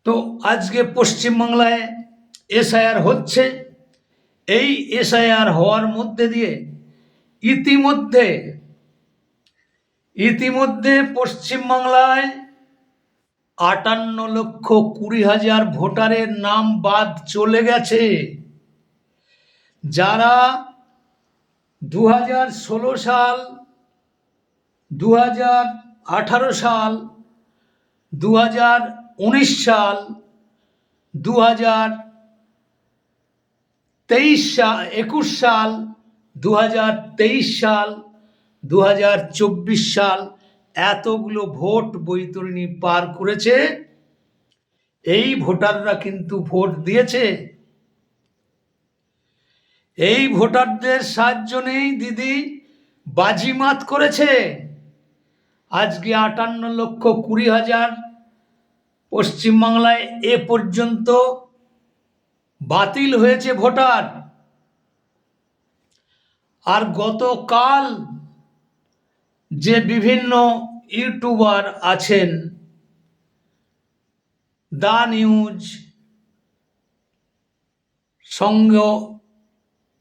তো আজকে পশ্চিমবাংলায় এসআইআর হচ্ছে। এই এসআইআর হওয়ার মধ্যে দিয়ে ইতিমধ্যে ইতিমধ্যে পশ্চিমবাংলায় 58,20,000 ভোটারের নাম বাদ চলে গেছে, যারা 2016 সাল, 2018 সাল, 2019 সাল, 2021 সাল, 2023 সাল, 2024 সাল এতগুলো ভোট বৈতরণী পার করেছে। এই ভোটাররা কিন্তু ভোট দিয়েছে। এই ভোটারদের সাহায্য নেই দিদি বাজিমাত করেছে। আজকে 58,20,000 পশ্চিমবাংলায় এ পর্যন্ত বাতিল হয়েছে ভোটার। আর গতকাল যে বিভিন্ন ইউটিউবার আছেন, দা নিউজ,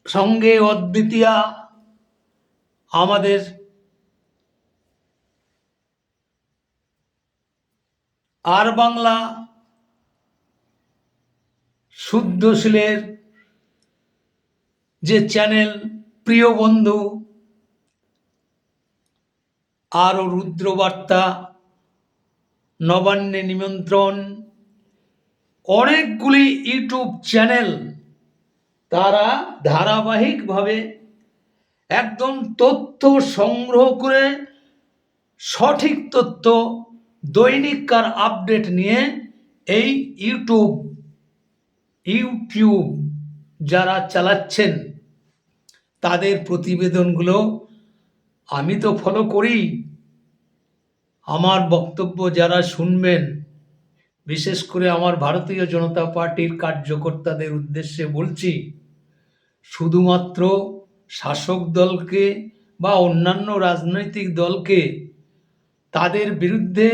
সঙ্গে অদ্বিতীয়া, আমাদের আর বাংলা, শুদ্ধশীলের যে চ্যানেল প্রিয় বন্ধু, আরও রুদ্রবার্তা, নবান্নে নিমন্ত্রণ, অনেকগুলি ইউটিউব চ্যানেল তারা ধারাবাহিকভাবে একদম তথ্য সংগ্রহ করে সঠিক তথ্য দৈনিককার আপডেট নিয়ে এই ইউটিউব যারা চালাচ্ছেন তাদের প্রতিবেদনগুলো আমি তো ফলো করি। আমার বক্তব্য যারা শুনবেন, বিশেষ করে আমার ভারতীয় জনতা পার্টির কার্যকর্তাদের উদ্দেশ্যে বলছি, শুধুমাত্র শাসক দলকে বা অন্যান্য রাজনৈতিক দলকে তাদের বিরুদ্ধে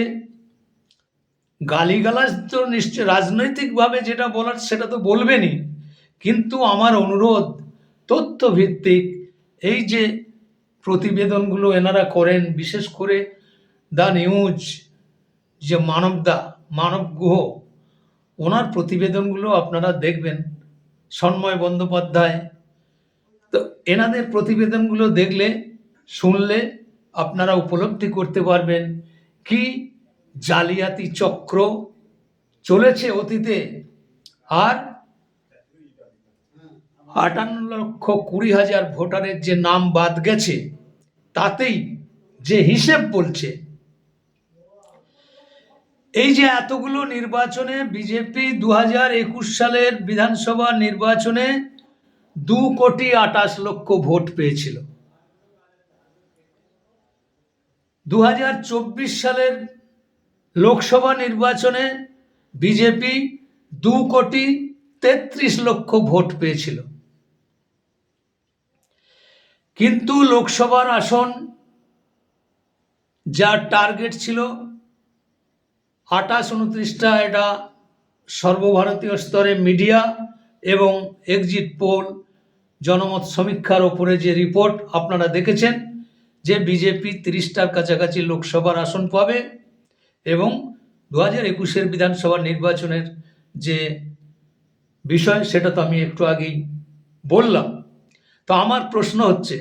গালিগালাজ তো নিশ্চয় রাজনৈতিকভাবে যেটা বলার সেটা তো বলবেনই, কিন্তু আমার অনুরোধ তথ্যভিত্তিক এই যে প্রতিবেদনগুলো এনারা করেন, বিশেষ করে দা নিউজ, যে মানব গুহ, ওনার প্রতিবেদনগুলো আপনারা দেখবেন, সন্ময় বন্দ্যোপাধ্যায়, তো এনাদের প্রতিবেদনগুলো দেখলে শুনলে আপনারা উপলব্ধি করতে পারবেন কি জালিয়াতি চক্র চলেছে অতীতে। আর 58,20,000 ভোটারের যে নাম বাদ গেছে, তাতেই যে হিসেব বলছে, এই যে এতগুলো নির্বাচনে বিজেপি 2021 সালের বিধানসভা নির্বাচনে 2,28,00,000 ভোট পেয়েছিল। 2024 সালের লোকসভা নির্বাচনে বিজেপি 2,33,00,000 ভোট পেয়েছিল। কিন্তু লোকসভার আসন যার টার্গেট ছিল 28-29টা, এটা সর্বভারতীয় স্তরে মিডিয়া এবং এক্সিট পোল, জনমত সমীক্ষার ওপরে যে রিপোর্ট আপনারা দেখেছেন, যে বিজেপি 30টার কাছাকাছি লোকসভার আসন পাবে এবং 2021 বিধানসভা নির্বাচনের যে বিষয় সেটা তো আমি একটু আগেই বললাম। তো আমার প্রশ্ন হচ্ছে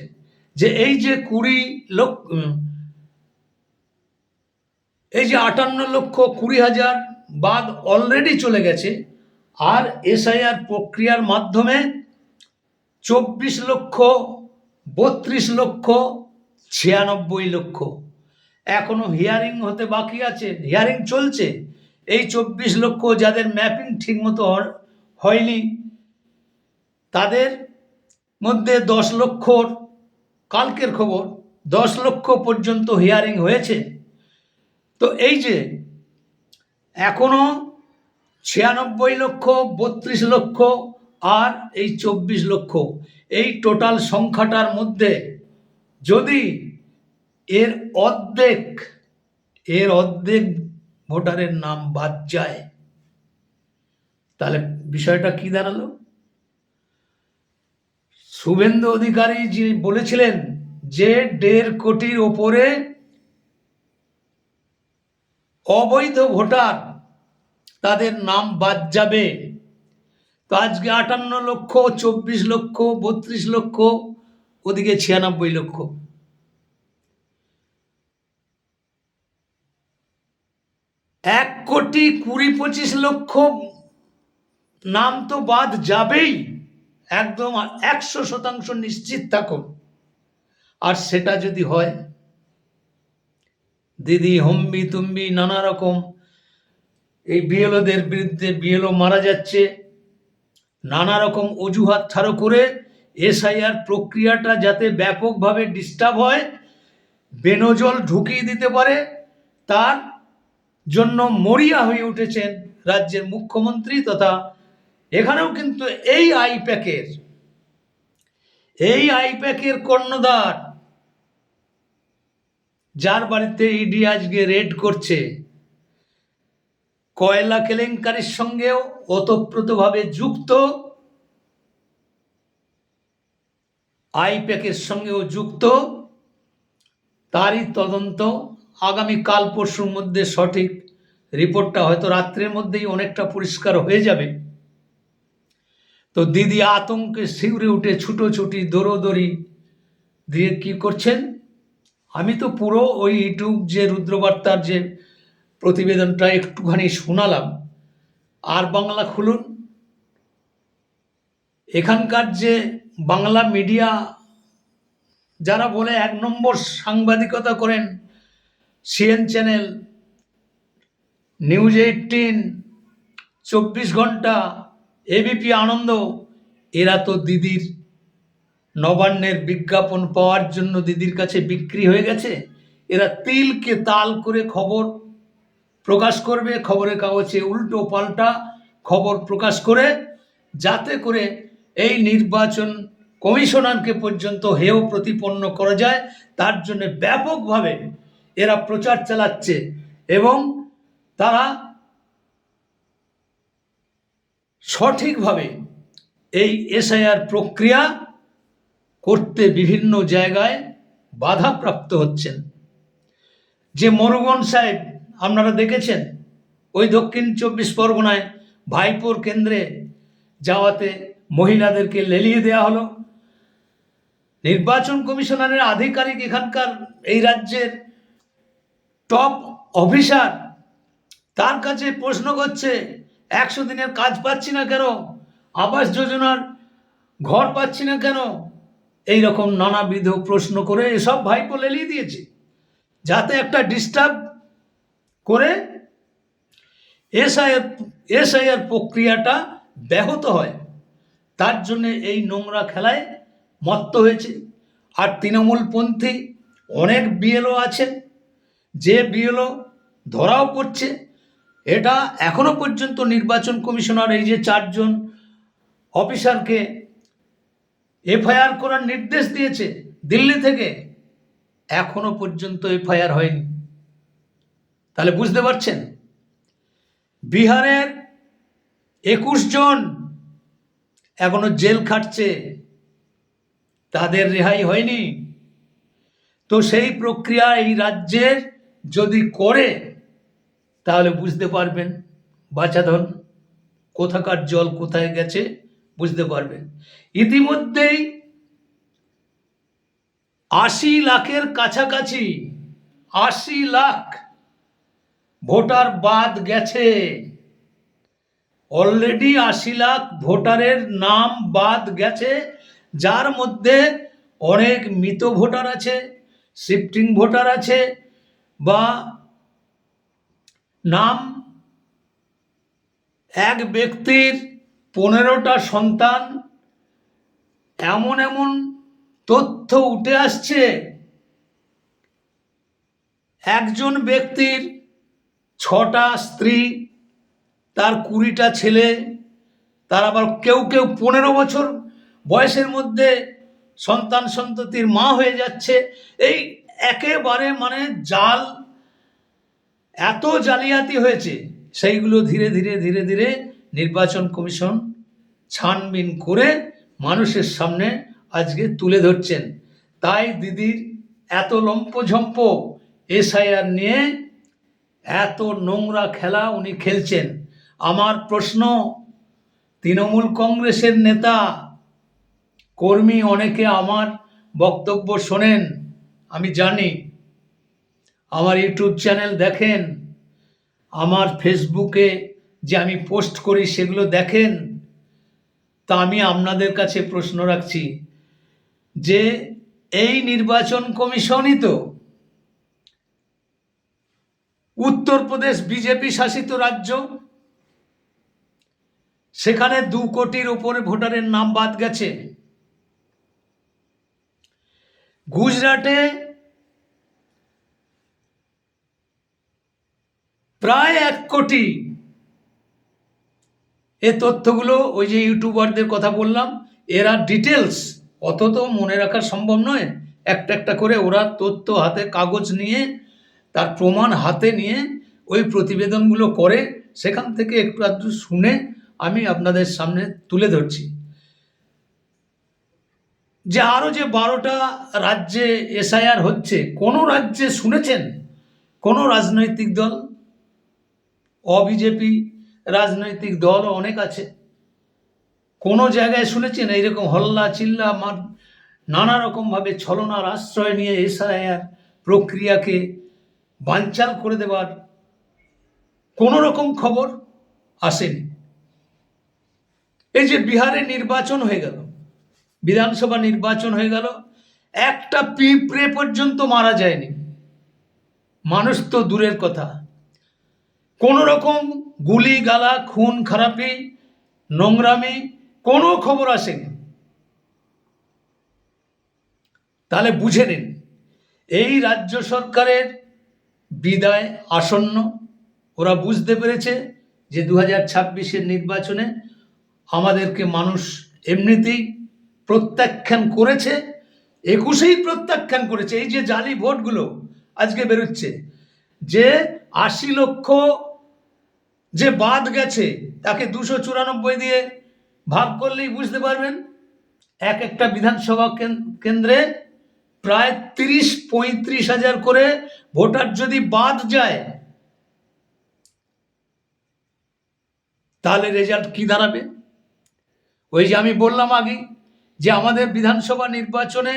যে এই যে 58,20,000 বাদ অলরেডি চলে গেছে, আর এসআইআর প্রক্রিয়ার মাধ্যমে 24,32,96,000 এখনো হিয়ারিং হতে বাকি আছে, হিয়ারিং চলছে। এই 24,00,000 যাদের ম্যাপিং ঠিক মতো হয়নি, তাদের মধ্যে 10,00,000, কালকের খবর 10,00,000 পর্যন্ত হিয়ারিং হয়েছে। তো এই যে এখনো 96,00,000, 32,00,000 আর এই 24,00,000, এই টোটাল সংখ্যাটার মধ্যে যদি এর অর্ধেক ভোটারের নাম বাদ যায়, তাহলে বিষয়টা কি দাঁড়ালো? শুভেন্দু অধিকারী যিনি বলেছিলেন যে 1.5 কোটির ওপরে অবৈধ ভোটার, তাদের নাম বাদ যাবে। তো আজকে 58 লক্ষ, 24 লক্ষ, 32 লক্ষ, ওদিকে 96 লক্ষ। 1,20,25 লক্ষ নাম তো বাদ যাবেই, একদম 100% নিশ্চিত থাকুন। আর সেটা যদি হয়, দিদি হম্বি তুম্বি নানা রকম এই বিএলওদের বিরুদ্ধে, বিএলও মারা যাচ্ছে, নানা রকম অজুহাত ছাড়ো করে এসআইআর প্রক্রিয়াটা যাতে ব্যাপকভাবে ডিস্টার্ব হয়, বেনজল ঢুকিয়ে দিতে পারে, তার জন্য মরিয়া হয়ে উঠেছেন রাজ্যের মুখ্যমন্ত্রী। তথা এখানেও কিন্তু এই আইপ্যাকের কর্ণধার, যার বাড়িতে ইডি আজকে রেড করছে, কয়লা কেলেঙ্কারির সঙ্গেও ওতপ্রোতভাবে যুক্ত, আইপ্যাকের সঙ্গেও যুক্ত, তারই তদন্ত আগামী কাল পরশুর মধ্যে সঠিক রিপোর্টটা হয়তো রাত্রের মধ্যেই অনেকটা পরিষ্কার হয়ে যাবে। তো দিদি আতঙ্কে শিউরে উঠে ছুটোছুটি দৌড়োদৌড়ি দিয়ে কি করছেন? আমি তো পুরো ওই ইউটিউব যে রুদ্রবার্তার যে প্রতিবেদনটা একটুখানি শোনালাম, আর বাংলা খুলুন, এখানকার যে বাংলা মিডিয়া যারা বলে 1 নম্বর সাংবাদিকতা করেন, সিএন চ্যানেল, নিউজ 18, 24 ঘন্টা, এবিপি আনন্দ, এরা তো দিদির নবান্নের বিজ্ঞাপন পাওয়ার জন্য দিদির কাছে বিক্রি হয়ে গেছে। এরা তিলকে তাল করে খবর প্রকাশ করবে, খবরের কাগজে উল্টো পাল্টা খবর প্রকাশ করে, যাতে করে এই নির্বাচন কমিশনারকে পর্যন্ত হেয় প্রতিপন্ন করা যায়, তার জন্য ব্যাপকভাবে এরা প্রচার চালাচ্ছে। এবং তারা সঠিকভাবে এই এসআইআর প্রক্রিয়া করতে বিভিন্ন জায়গায় বাধাপ্রাপ্ত হচ্ছেন। যে মরুগন সাহেব আপনারা দেখেছেন, ওই দক্ষিণ 24 পরগনায় ভাইপোর কেন্দ্রে যাওয়াতে মহিলাদেরকে লেলিয়ে দেওয়া হলো। নির্বাচন কমিশনারের আধিকারিক, এখানকার এই রাজ্যের টপ অফিসার, তার কাছে প্রশ্ন করছে 100 দিনের কাজ পাচ্ছি না কেন, আবাস যোজনার ঘর পাচ্ছি না কেন, এই রকম নানাবিধ প্রশ্ন করে এসব ভাইপো লেলিয়ে দিয়েছে, যাতে একটা ডিস্টার্ব করে এসআইআর প্রক্রিয়াটা ব্যাহত হয়। তার জন্য এই নোংরা খেলায় মত্ত হয়েছে। আর তৃণমূলপন্থী অনেক বিএলও আছেন, যে বিএলও ধরাও পড়ছে। এটা এখনো পর্যন্ত নির্বাচন কমিশনার এই যে 4 জন অফিসারকে এফআইআর করার নির্দেশ দিয়েছে দিল্লি থেকে, এখনো পর্যন্ত এফআইআর হয়নি। তাহলে বুঝতে পারছেন, বিহারের 21 জন এখনো জেল খাটছে, তাদের রেহাই হয়নি। তো সেই প্রক্রিয়া এই রাজ্যের যদি করে, তাহলে বুঝতে পারবেন বাছাধন কোথাকার জল কোথায় গেছে, বুঝতে পারবেন। ইতিমধ্যেই 80 লাখের কাছাকাছি, 80 লাখ ভোটার বাদ গেছে। অলরেডি 80 লাখ ভোটারের নাম বাদ গেছে, যার মধ্যে অনেক মৃত ভোটার আছে, শিফটিং ভোটার আছে, বা নাম এক ব্যক্তির 15টা সন্তান, এমন এমন তথ্য উঠে আসছে। একজন ব্যক্তির 6টা স্ত্রী, তার 20টা ছেলে, তার আবার কেউ 15 বছর বয়সের মধ্যে সন্তান সন্ততির মা হয়ে যাচ্ছে। এই একেবারে মানে জাল, এত জালিয়াতি হয়েছে, সেইগুলো ধীরে ধীরে নির্বাচন কমিশন ছানবিন করে মানুষের সামনে আজকে তুলে ধরছেন। তাই দিদির এত লম্পঝম্প এসআইআর নিয়ে এত নোংরা খেলা উনি খেলছেন। আমার প্রশ্ন, তৃণমূল কংগ্রেসের নেতা কর্মী অনেকে আমার বক্তব্য শোনেন, আমি জানি, আমার ইউটিউব চ্যানেল দেখেন, আমার ফেসবুকে যে আমি পোস্ট করি সেগুলো দেখেন। তা আমি আপনাদের কাছে প্রশ্ন রাখছি যে এই নির্বাচন কমিশনই তো উত্তরপ্রদেশ বিজেপি শাসিত রাজ্য, সেখানে 2 কোটির উপরে ভোটারের নাম বাদ গেছে। গুজরাটে প্রায় 1 কোটি। এ তথ্যগুলো ওই যে ইউটিউবারদের কথা বললাম, এরা ডিটেলস অত তো মনে রাখা সম্ভব নয়, একটা একটা করে ওরা তথ্য হাতে কাগজ নিয়ে তার প্রমাণ হাতে নিয়ে ওই প্রতিবেদনগুলো করে, সেখান থেকে একটু আধটু শুনে আমি আপনাদের সামনে তুলে ধরছি। যে আরও যে 12টা রাজ্যে এসআইআর হচ্ছে, কোনো রাজ্যে শুনেছেন কোনো রাজনৈতিক দল, অবিজেপি রাজনৈতিক দল অনেক আছে, কোনো জায়গায় শুনেছেন এইরকম হল্লা চিল্লা নানা রকমভাবে ছলনার আশ্রয় নিয়ে এসআইআর প্রক্রিয়াকে বানচাল করে দেওয়ার কোনো রকম খবর আসেনি? এই যে বিহারে নির্বাচন হয়ে গেল, বিধানসভা নির্বাচন হয়ে গেল, একটা পিঁপড়ে পর্যন্ত মারা যায়নি, মানুষ তো দূরের কথা, কোনো রকম গুলি গালা খুন খারাপি নোংরামি কোনো খবর আসেনি। তাহলে বুঝে নিন এই রাজ্য সরকারের বিদায় আসন্ন। ওরা বুঝতে পেরেছে যে 2026-এর নির্বাচনে আমাদেরকে মানুষ এমনিতেই প্রত্যাখ্যান করেছে, 21-এই প্রত্যাখ্যান করেছে। এই যে জালি ভোটগুলো আজকে বেরোচ্ছে, যে 80 লক্ষ যে বাদ গেছে তাকে 294 দিয়ে ভাগ করলেই বুঝতে পারবেন। একটা বিধানসভা কেন্দ্রে প্রায় 30-35 হাজার করে ভোটার যদি বাদ যায়, তাহলে রেজাল্ট কি দাঁড়াবে? ওই যে আমি বললাম আগে যে আমাদের বিধানসভা নির্বাচনে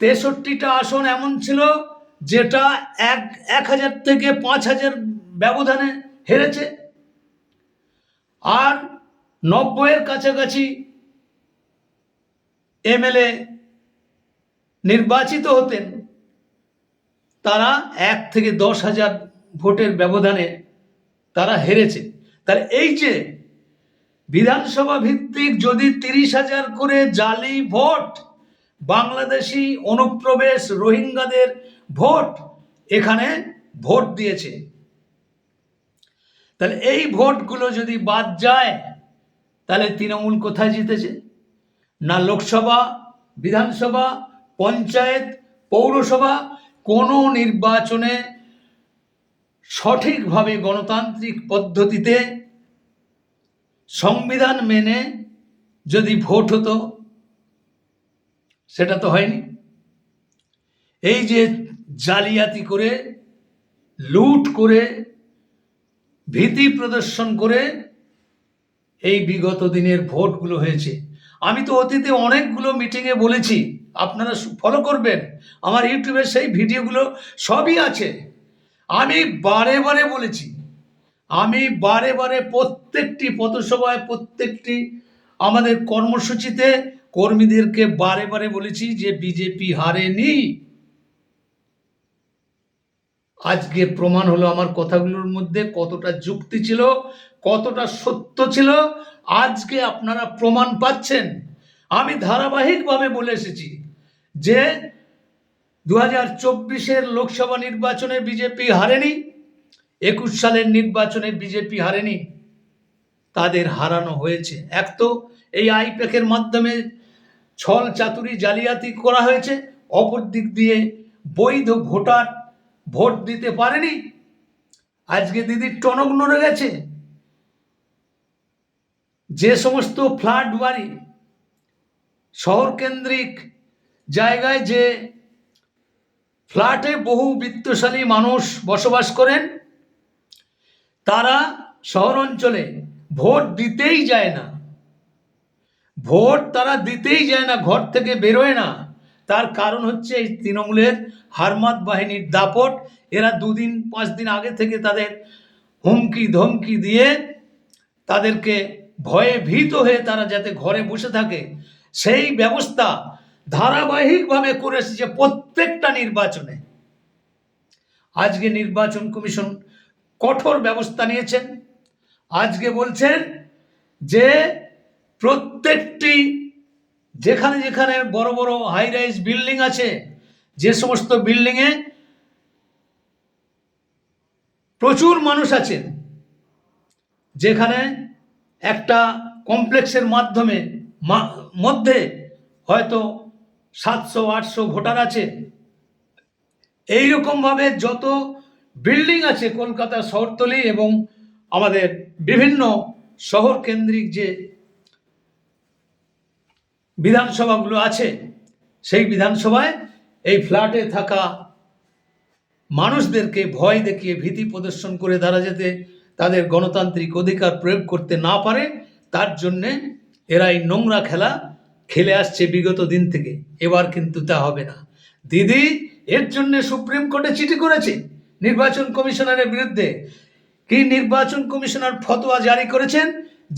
63টা আসন এমন ছিল যেটা 1000 থেকে 5000 ব্যবধানে হেরেছে, আর 90-এর কাছাকাছি এমএলএ নির্বাচিত হতেন, তারা 1 থেকে 10,000 ভোটের ব্যবধানে তারা হেরেছে। তাহলে এই যে বিধানসভা ভিত্তিক যদি 30,000 করে জালি ভোট, বাংলাদেশি অনুপ্রবেশ রোহিঙ্গাদের ভোট এখানে ভোট দিয়েছে, তাহলে এই ভোটগুলো যদি বাদ যায় তাহলে তৃণমূল কোথায় জিতেছে? না লোকসভা, বিধানসভা, পঞ্চায়েত, পৌরসভা কোনো নির্বাচনে সঠিকভাবে গণতান্ত্রিক পদ্ধতিতে সংবিধান মেনে যদি ভোট হতো, সেটা তো হয়নি। এই যে জালিয়াতি করে, লুট করে, ভীতি প্রদর্শন করে এই বিগত দিনের ভোটগুলো হয়েছে। আমি তো অতীতে অনেকগুলো মিটিংয়ে বলেছি, আপনারা ফলো করবেন, আমার ইউটিউবের সেই ভিডিওগুলো সবই আছে। আমি বারে বারে বলেছি, আমি বারে বারে প্রত্যেকটি পথসভায়, প্রত্যেকটি আমাদের কর্মসূচিতে কর্মীদেরকে বারে বারে বলেছি যে বিজেপি হারেনি। আজকে প্রমাণ হলো আমার কথাগুলোর মধ্যে কতটা যুক্তি ছিল, কতটা সত্য ছিল। আজকে আপনারা প্রমাণ পাচ্ছেন। আমি ধারাবাহিকভাবে বলে এসেছি যে 2024-এর লোকসভা নির্বাচনে বিজেপি হারেনি, 21 সালের নির্বাচনে বিজেপি হারেনি, তাদের হারানো হয়েছে। এক তো এই আইপ্যাকের মাধ্যমে ছল চাতুরি জালিয়াতি করা হয়েছে, অপর দিক দিয়ে বৈধ ভোটার ভোট দিতে পারেনি। আজকে দিদির টনক নড়ে গেছে যে সমস্ত ফ্ল্যাট বাড়ি শহর কেন্দ্রিক জায়গায় যে ফ্ল্যাটে বহু বিত্তশালী মানুষ বসবাস করেন, তারা শহর অঞ্চলে ভোট দিতেই যায় না। ভোট তারা দিতেই যায় না, ঘর থেকে বেরোয় না। তার কারণ হচ্ছে এই তৃণমূলের হারমাত বাহিনীর দাপট। এরা 2-5 দিন আগে থেকে তাদের হুমকি ধমকি দিয়ে তাদেরকে ভয়ে ভীত হয়ে তারা যাতে ঘরে বসে থাকে, সেই ব্যবস্থা ধারাবাহিকভাবে করে এসেছে প্রত্যেকটা নির্বাচনে। আজকে নির্বাচন কমিশন কঠোর ব্যবস্থা নিয়েছেন। আজকে বলছেন যে প্রত্যেকটি যেখানে যেখানে বড় বড় হাই রাইজ বিল্ডিং আছে, যে সমস্ত বিল্ডিংয়ে প্রচুর মানুষ আছেন, যেখানে একটা কমপ্লেক্সের মধ্যে হয়তো 700-800 ভোটার আছে, এইরকমভাবে যত বিল্ডিং আছে কলকাতা শহরতলি এবং আমাদের বিভিন্ন শহর কেন্দ্রিক যে বিধানসভাগুলো আছে, সেই বিধানসভায় এই ফ্ল্যাটে থাকা মানুষদেরকে ভয় দেখিয়ে ভীতি প্রদর্শন করে তারা যাতে তাদের গণতান্ত্রিক অধিকার প্রয়োগ করতে না পারে, তার জন্যে এরা এই নোংরা খেলা খেলে আসছে বিগত দিন থেকে। এবার কিন্তু তা হবে না। দিদি এর জন্য সুপ্রিম কোর্টে চিঠি করেছে নির্বাচন কমিশনারের বিরুদ্ধে। কি নির্বাচন কমিশনার ফতোয়া জারি করেছেন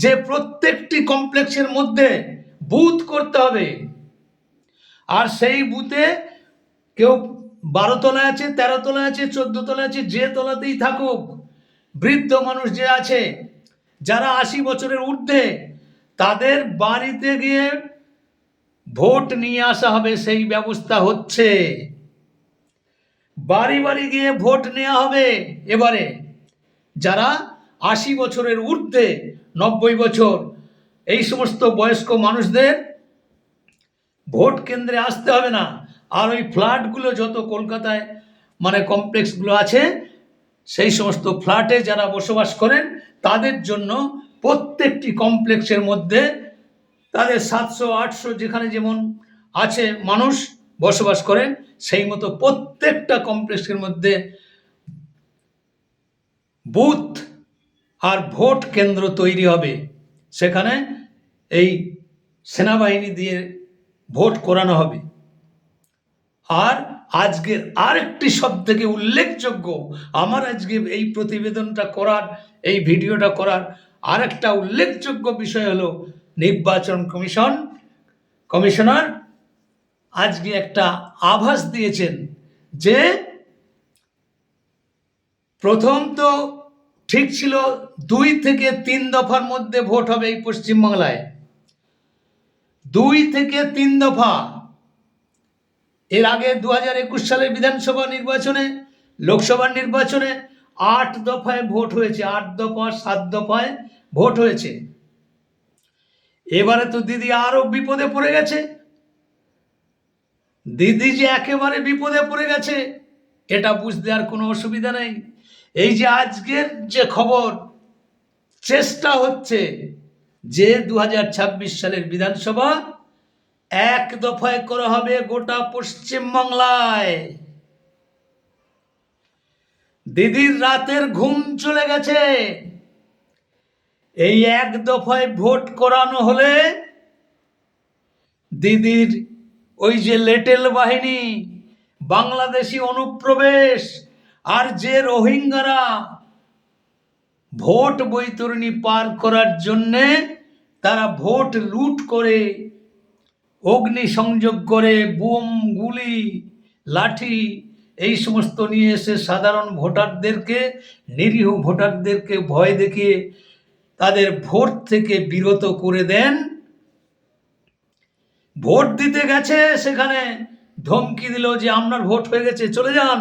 যে প্রত্যেকটি কমপ্লেক্সের মধ্যে বুথ করতে হবে, আর সেই বুথে কেউ 12 তলায় আছে, 13 তলায় আছে, 14 তলায় আছে, যে তলাতেই থাকুক, বৃদ্ধ মানুষ যে আছে যারা 80 বছরের ঊর্ধ্বে, তাদের বাড়িতে গিয়ে ভোট নিয়ে আসা হবে, সেই ব্যবস্থা হচ্ছে। বাড়ি বাড়ি গিয়ে ভোট নেওয়া হবে। এবারে যারা 80 বছরের ঊর্ধ্বে, 90 বছর, এই সমস্ত বয়স্ক মানুষদের ভোট কেন্দ্রে আসতে হবে না। আর ওই ফ্ল্যাটগুলো যত কলকাতায় মানে কমপ্লেক্সগুলো আছে, সেই সমস্ত ফ্ল্যাটে যারা বসবাস করেন তাদের জন্য প্রত্যেকটি কমপ্লেক্সের মধ্যে তাদের 700-800 যেখানে যেমন আছে মানুষ বসবাস করেন, সেই মতো প্রত্যেকটা কমপ্লেক্সের মধ্যে বুথ আর ভোট কেন্দ্র তৈরি হবে। সেখানে এই সেনাবাহিনী দিয়ে ভোট করানো হবে। আর আজকের আরেকটি সব থেকে উল্লেখযোগ্য, আমার আজকে এই প্রতিবেদনটা করার, এই ভিডিওটা করার আরেকটা উল্লেখযোগ্য বিষয় হলো নির্বাচন কমিশনার আজকে একটা আভাস দিয়েছেন যে প্রথম তো ঠিক ছিল 2 থেকে 3 দফার মধ্যে ভোট হবে এই পশ্চিমবাংলায়। 2 থেকে 3 দফা। এর আগে 2021 সালের বিধানসভা নির্বাচনে, লোকসভা নির্বাচনে 8 দফায় ভোট হয়েছে, 8 দফা 7 দফায় ভোট হয়েছে। এবারে তো দিদি আরো বিপদে পড়ে গেছে। দিদি যে একেবারে বিপদে পড়ে গেছে এটা বুঝতে আর কোনো অসুবিধা নেই। এই যে আজকের যে খবর, চেষ্টা হচ্ছে যে 2026 সালের বিধানসভা 1 দফায় করা হবে গোটা পশ্চিমবাংলায়। দিদির রাতের ঘুম চলে গেছে। এই 1 দফায় ভোট করানো হলে দিদির ওই যে লেটেল বাহিনী, বাংলাদেশি অনুপ্রবেশ আর যে রোহিঙ্গারা ভোট বৈতরণী পার করার জন্যে তারা ভোট লুট করে, অগ্নি সংযোগ করে, বোম, গুলি, লাঠি এই সমস্ত নিয়ে এসে সাধারণ ভোটারদেরকে, নিরীহ ভোটারদেরকে ভয় দেখিয়ে তাদের ভোট থেকে বিরত করে দেন। ভোট দিতে গেছে, সেখানে ধমকি দিল যে আপনার ভোট হয়ে গেছে, চলে যান,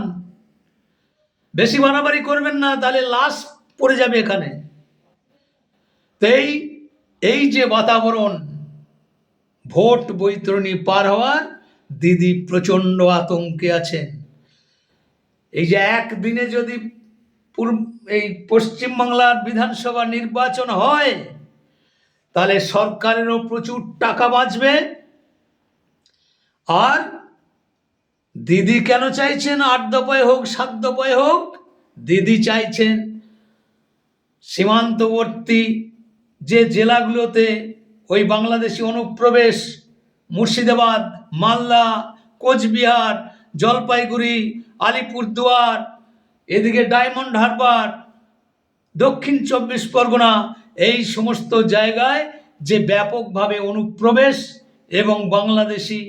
বেশি বাড়াবাড়ি করবেন না, তাহলে লাশ পড়ে যাবে এখানে। এই যে বাতাবরণ ভোট বৈতরণী পার হওয়ার, দিদি প্রচন্ড আতঙ্কে আছেন। এই যে একদিনে যদি এই পশ্চিমবাংলার বিধানসভা নির্বাচন হয়, তাহলে সরকারেরও প্রচুর টাকা বাঁচবে। আর দিদি কেন চাইছেন 8 দফায় হোক 7 দফায় হোক? দিদি চাইছেন সীমান্তবর্তী যে জেলাগুলোতে ওই বাংলাদেশি অনুপ্রবেশ, মুর্শিদাবাদ, মালদা, কোচবিহার, জলপাইগুড়ি, আলিপুরদুয়ার, এদিকে ডায়মন্ড হারবার, দক্ষিণ 24 পরগনা, এই সমস্ত জায়গায় যে ব্যাপকভাবে অনুপ্রবেশ এবং বাংলাদেশি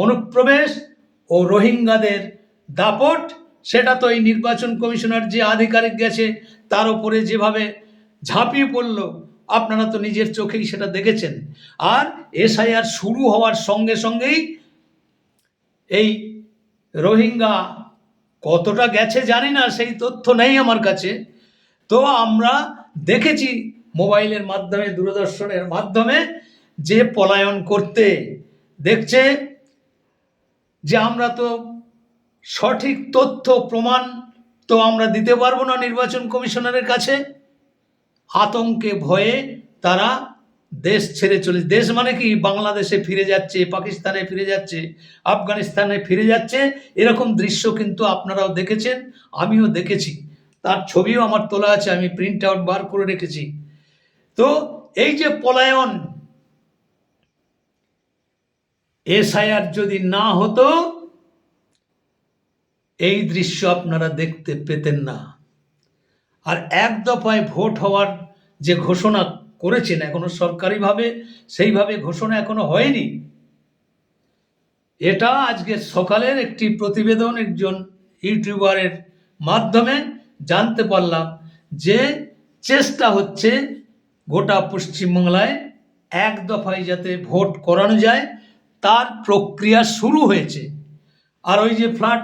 অনুপ্রবেশ ও রোহিঙ্গাদের দাপট, সেটা তো এই নির্বাচন কমিশনার যে আধিকারিক গেছে তার উপরে যেভাবে ঝাঁপিয়ে পড়ল, আপনারা তো নিজের চোখেই সেটা দেখেছেন। আর এসআইআর শুরু হওয়ার সঙ্গে সঙ্গেই এই রোহিঙ্গা কতটা গেছে জানি না, সেই তথ্য নেই আমার কাছে। তো আমরা দেখেছি মোবাইলের মাধ্যমে, দূরদর্শনের মাধ্যমে যে পলায়ন করতে দেখছে, যে আমরা তো সঠিক তথ্য প্রমাণ তো আমরা দিতে পারবো না নির্বাচন কমিশনারের কাছে। আতঙ্কে ভয়ে তারা দেশ ছেড়ে চলে, দেশ মানে কি, বাংলাদেশে ফিরে যাচ্ছে, পাকিস্তানে ফিরে যাচ্ছে, আফগানিস্তানে ফিরে যাচ্ছে। এরকম দৃশ্য কিন্তু আপনারাও দেখেছেন, আমিও দেখেছি, তার ছবিও আমার তোলা আছে, আমি প্রিন্ট আউট বার করে রেখেছি। তো এই যে পলায়ন, এসআইআর যদি না হতো এই দৃশ্য আপনারা দেখতে পেতেন না। আর 1 দফায় ভোট হওয়ার যে ঘোষণা করেছেন, এখনো সরকারিভাবে সেইভাবে ঘোষণা এখনো হয়নি। এটা আজকে সকালের একটি প্রতিবেদন একজন ইউটিউবারের মাধ্যমে জানতে পারলাম, যে চেষ্টা হচ্ছে গোটা পশ্চিমবাংলায় 1 দফায় যাতে ভোট করানো যায় তার প্রক্রিয়া শুরু হয়েছে। আর ওই যে ফ্ল্যাট,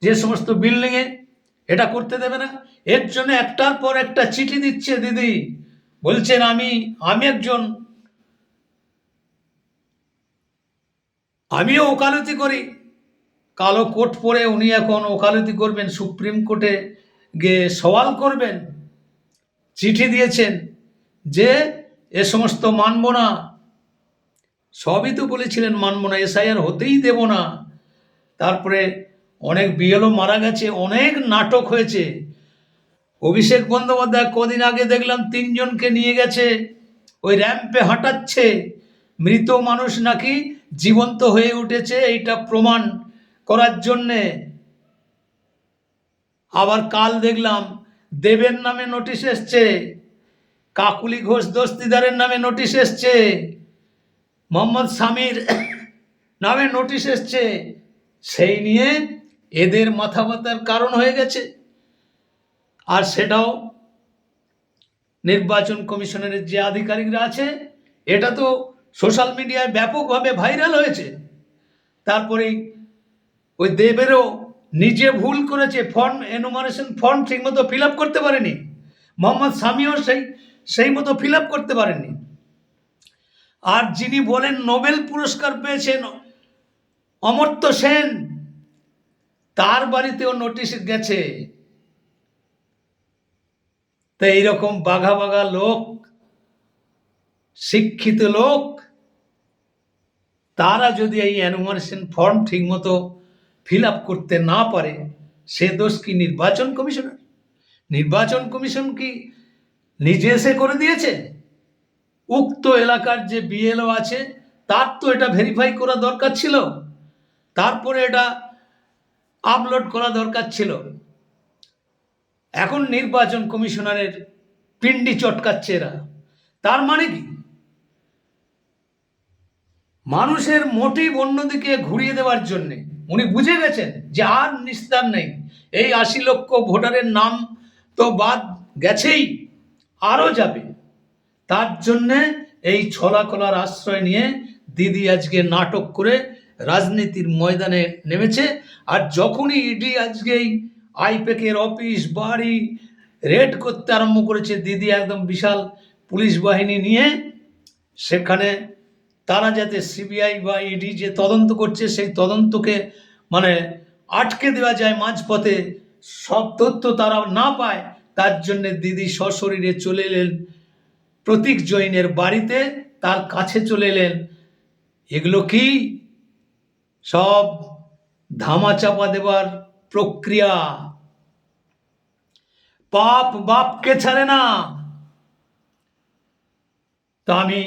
যে সমস্ত বিল্ডিংয়ে এটা করতে দেবে না, এর জন্য একটার পর একটা চিঠি দিচ্ছে দিদি। বলছেন আমিও ওকালতি করি, কালো কোট পরে উনি এখন ওকালতি করবেন, সুপ্রিম কোর্টে গিয়ে সওয়াল করবেন। চিঠি দিয়েছেন যে এ সমস্ত মানব না, সবই তো বলেছিলেন মানব না, এসআইআর হতেই দেব না। তারপরে অনেক বিএলও মারা গেছে, অনেক নাটক হয়েছে। অভিষেক বন্দ্যোপাধ্যায় কদিন আগে দেখলাম 3 জনকে নিয়ে গেছে, ওই র্যাম্পে হাঁটাচ্ছে, মৃত মানুষ নাকি জীবন্ত হয়ে উঠেছে এইটা প্রমাণ করার জন্যে। আবার কাল দেখলাম দেবের নামে নোটিশ এসছে, কাকুলি ঘোষ দস্তিদারের নামে নোটিশ এসছে, মোহাম্মদ সামির নামে নোটিশ এসছে। সেই নিয়ে এদের মাথা ব্যথার কারণ হয়ে গেছে। আর সেটাও নির্বাচন কমিশনের যে আধিকারিকরা আছে, এটা তো সোশ্যাল মিডিয়ায় ব্যাপকভাবে ভাইরাল হয়েছে। তারপরে ওই দেবেরও নিজে ভুল করেছে, ফর্ম এনুমারেশন ফর্ম ঠিক মতো ফিল আপ করতে পারেনি, মোহাম্মদ সামিও সেই মতো ফিল আপ করতে পারেননি। আর যিনি বলেন নোবেল পুরস্কার পেয়েছেন অমর্ত্য সেন, তার বাড়িতেও নোটিশ গেছে। তো এইরকম বাঘা বাঘা লোক, শিক্ষিত লোক, তারা যদি এই এনুমারেশন ফর্ম ঠিকমতো ফিল আপ করতে না পারে, সে দোষ কি নির্বাচন কমিশনের? নির্বাচন কমিশন কি নিজে এসে করে দিয়েছে? উক্ত এলাকার যে বিএলও আছে তার তো এটা ভেরিফাই করা দরকার ছিল, তারপরে এটা আপলোড করা দরকার ছিল। এখন নির্বাচন কমিশনারের পিন্ডি চটকাচ্ছে এরা। তার মানে কি, মানুষের মোটিভ অন্যদিকে ঘুরিয়ে দেওয়ার জন্যে উনি বুঝে গেছেন যে আর নিস্তার নেই। এই 80 লক্ষ ভোটারের নাম তো বাদ গেছেই, আরও যাবে। তার জন্যে এই ছলাকলার আশ্রয় নিয়ে দিদি আজকে নাটক করে রাজনীতির ময়দানে নেমেছে। আর যখনই ইডি আজকে এই আইপ্যাকের অফিস বাড়ি রেড করতে আরম্ভ করেছে, দিদি একদম বিশাল পুলিশ বাহিনী নিয়ে সেখানে তারা যাতে সিবিআই বা ইডি যে তদন্ত করছে সেই তদন্তকে মানে আটকে দেওয়া যায় মাঝপথে, সব তথ্য তারা না পায়, তার জন্যে দিদি সশরীরে চলে এলেন প্রতীক জৈনের বাড়িতে তার কাছে চলে এলেন। এগুলো কি? সব ধামাচাপা দেবার প্রক্রিয়া। পাপ বাপকে ছাড়ে না। তা আমি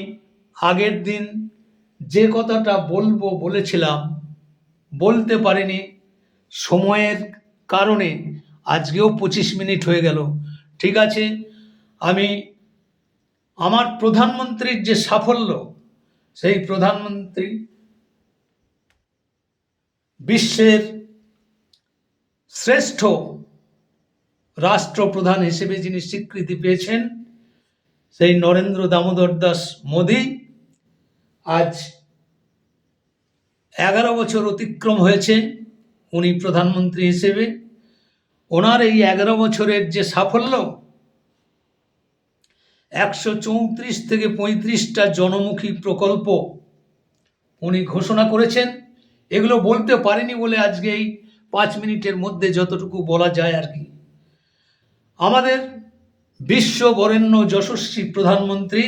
আগের দিন যে কথাটা বলবো বলেছিলাম, বলতে পারিনি সময়ের কারণে। আজকেও 25 মিনিট হয়ে গেল। ঠিক আছে, আমি আমার প্রধানমন্ত্রীর যে সাফল্য, সেই প্রধানমন্ত্রী বিশ্বের শ্রেষ্ঠ রাষ্ট্রপ্রধান হিসেবে যিনি স্বীকৃতি পেয়েছেন, সেই নরেন্দ্র দামোদর দাস মোদী আজ 11 বছর অতিক্রম হয়েছে উনি প্রধানমন্ত্রী হিসেবে। ওনার এই 11 বছরের যে সাফল্য, 134 থেকে 35টা জনমুখী প্রকল্প উনি ঘোষণা করেছেন। এগুলো বলতে পারিনি বলে আজকে এই 5 মিনিটের মধ্যে যতটুকু বলা যায় আর কি। আমাদের বিশ্ব বরেণ্য যশস্বী প্রধানমন্ত্রী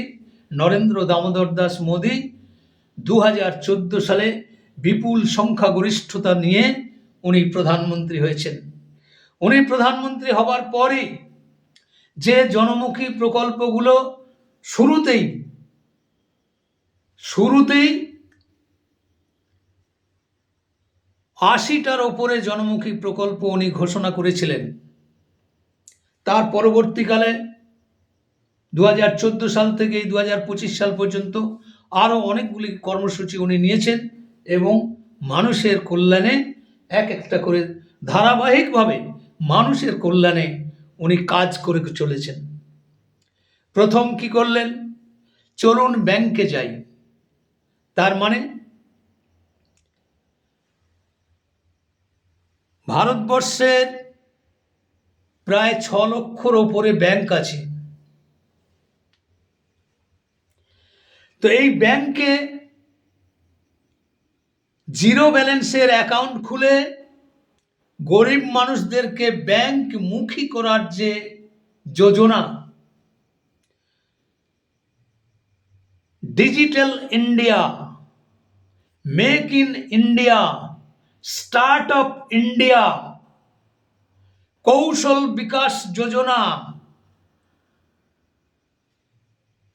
নরেন্দ্র দামোদর দাস মোদী 2014 সালে বিপুল সংখ্যাগরিষ্ঠতা নিয়ে উনি প্রধানমন্ত্রী হয়েছেন। উনি প্রধানমন্ত্রী হবার পরই যে জনমুখী প্রকল্পগুলো শুরুতেই 80টার ওপরে জনমুখী প্রকল্প উনি ঘোষণা করেছিলেন। তার পরবর্তীকালে 2014 সাল থেকে 2025 সাল পর্যন্ত আরও অনেকগুলি কর্মসূচি উনি নিয়েছেন এবং মানুষের কল্যাণে এক একটা করে ধারাবাহিকভাবে মানুষের কল্যাণে উনি কাজ করে চলেছেন। প্রথম কি করলেন? চলুন ব্যাংকে যাই। তার মানে ভারতবর্ষের প্রায় 6 লক্ষর ওপরে ব্যাংক আছে। তো এই ব্যাংকে জিরো ব্যালেন্সের অ্যাকাউন্ট খুলে গরিব মানুষদেরকে ব্যাংক মুখী করার যে যোজনা, digital India, make in India, start up India, Kaushal Vikas যোজনা,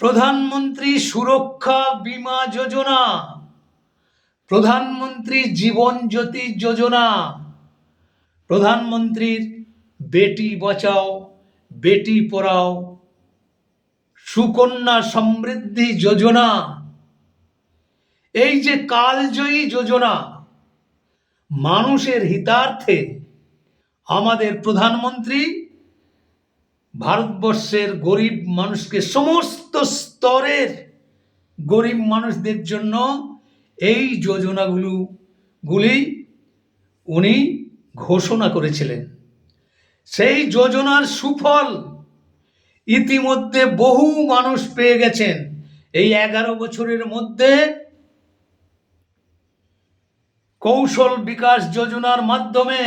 প্রধানমন্ত্রী সুরক্ষা বীমা যোজনা, প্রধানমন্ত্রী জীবন জ্যোতি যোজনা, প্রধানমন্ত্রীর বেটি বাঁচাও বেটি পড়াও, সুকন্যা সমৃদ্ধি যোজনা, এই যে কালজয়ী যোজনা, মানুষের হিতার্থে আমাদের প্রধানমন্ত্রী ভারতবর্ষের গরিব মানুষকে, সমস্ত স্তরের গরিব মানুষদের জন্য এই যোজনাগুলি উনি ঘোষণা করেছিলেন। সেই যোজনার সুফল ইতিমধ্যে বহু মানুষ পেয়ে গেছেন। এই 11 বছরের মধ্যে কৌশল বিকাশ যোজনার মাধ্যমে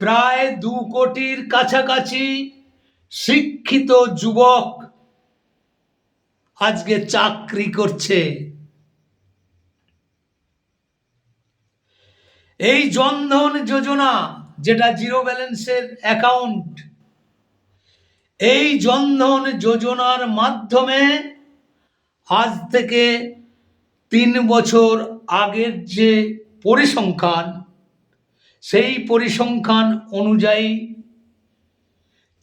প্রায় 2 কোটির কাছাকাছি শিক্ষিত যুবক আজকে চাকরি করছে। এই জনধন যোজনা, যেটা জিরো ব্যালেন্সের অ্যাকাউন্ট, এই জনধন যোজনার মাধ্যমে আজ থেকে 3 বছর আগের যে পরিসংখ্যান, সেই পরিসংখ্যান অনুযায়ী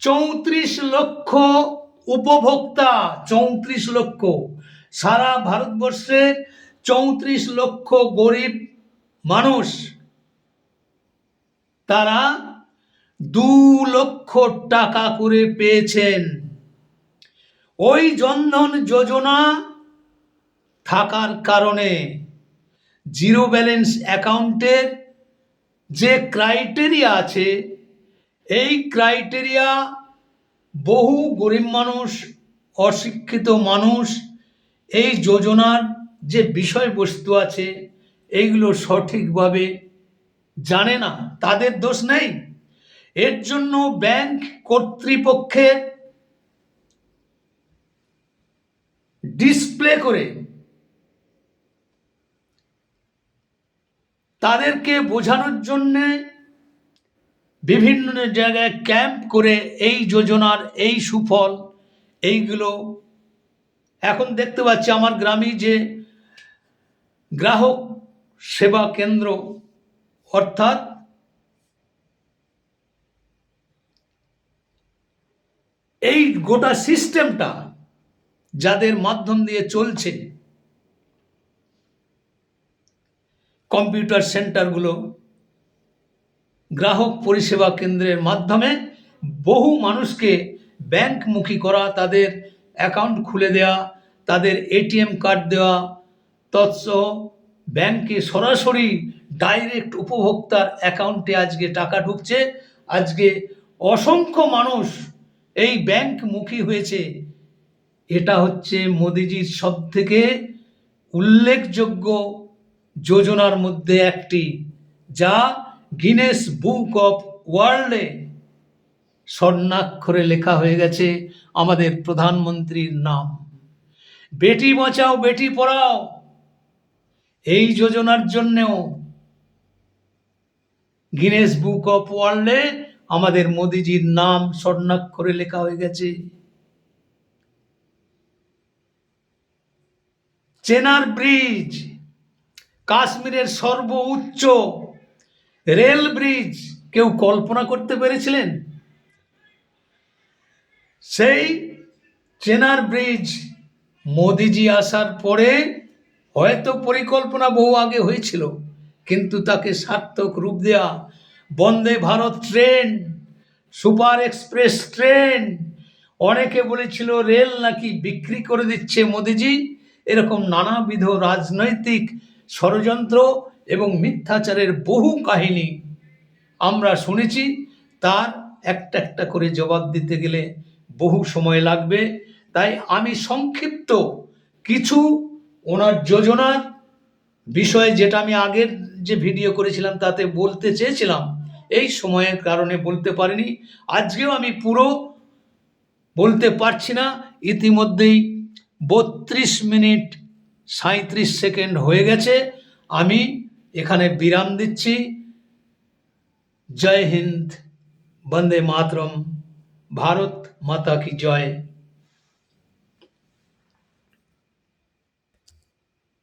34 লক্ষ উপভোক্তা, 34 লক্ষ, সারা ভারতবর্ষের 34 লক্ষ গরিব মানুষ, তারা 2 লক্ষ টাকা করে পেয়েছেন। ওই জনধন যোজনা থাকার কারণে জিরো ব্যালেন্স অ্যাকাউন্টের যে ক্রাইটেরিয়া আছে, এই ক্রাইটেরিয়া বহু গরিব মানুষ, অশিক্ষিত মানুষ এই যোজনার যে বিষয়বস্তু আছে এইগুলো সঠিকভাবে জানে না। তাদের দোষ নেই। এর জন্য ব্যাংক কর্তৃপক্ষের করে তাদেরকে বোঝানোর জন্যে বিভিন্ন জায়গায় ক্যাম্প করে এই যোজনার এই সুফল এইগুলো এখন দেখতে পাচ্ছি। আমার গ্রামে যে গ্রাহক সেবা কেন্দ্র, অর্থাৎ এই গোটা সিস্টেমটা যাদের মাধ্যম দিয়ে চলছে, কম্পিউটার সেন্টারগুলো, গ্রাহক পরিষেবা কেন্দ্রের মাধ্যমে বহু মানুষকে ব্যাংকমুখী করা, তাদের অ্যাকাউন্ট খুলে দেওয়া, তাদের এটিএম কার্ড দেওয়া, তৎসহ ব্যাংকে সরাসরি ডাইরেক্ট উপভোক্তার অ্যাকাউন্টে আজকে টাকা ঢুকছে। আজকে অসংখ্য মানুষ এই ব্যাংকমুখী হয়েছে। এটা হচ্ছে মোদিজির সবথেকে উল্লেখযোগ্য যোজনার মধ্যে একটি, যা গিনেস বুক অফ ওয়ার্ল্ডে স্বর্ণাক্ষরে লেখা হয়ে গেছে আমাদের প্রধানমন্ত্রীর নাম। বেটি বাঁচাও বেটি পড়াও এই যোজনার জন্যেও গিনেস বুক অফ ওয়ার্ল্ডে আমাদের মোদিজির নাম স্বর্ণাক্ষরে লেখা হয়ে গেছে। চেনার ব্রিজ, কাশ্মীরের সর্বোচ্চ রেল ব্রিজ, কেউ কল্পনা করতে পেরেছিলেন? সেই চেনার ব্রিজ মোদিজি আসার পরে হয়তো পরিকল্পনা বহু আগে হয়েছিল, কিন্তু তাকে সার্থক রূপ দেয়া Vande Bharat train, super express train, অনেকে বলেছিল রেল নাকি বিক্রি করে দিচ্ছে মোদিজি, এরকম নানাবিধ রাজনৈতিক ষড়যন্ত্র এবং মিথ্যাচারের বহু কাহিনী আমরা শুনেছি। তার একটা একটা করে জবাব দিতে গেলে বহু সময় লাগবে, তাই আমি সংক্ষিপ্ত কিছু ওনার যোজনার বিষয়ে, যেটা আমি আগের যে ভিডিও করেছিলাম তাতে বলতে চেয়েছিলাম, এই সময়ের কারণে বলতে পারিনি। আজকেও আমি পুরো বলতে পারছি না। ইতিমধ্যেই 32 মিনিট 37 সেকেন্ড হয়ে গেছে। আমি এখানে বিরাম দিচ্ছি। জয় হিন্দ, বন্দে মাতরম, ভারত মাতা কি জয়।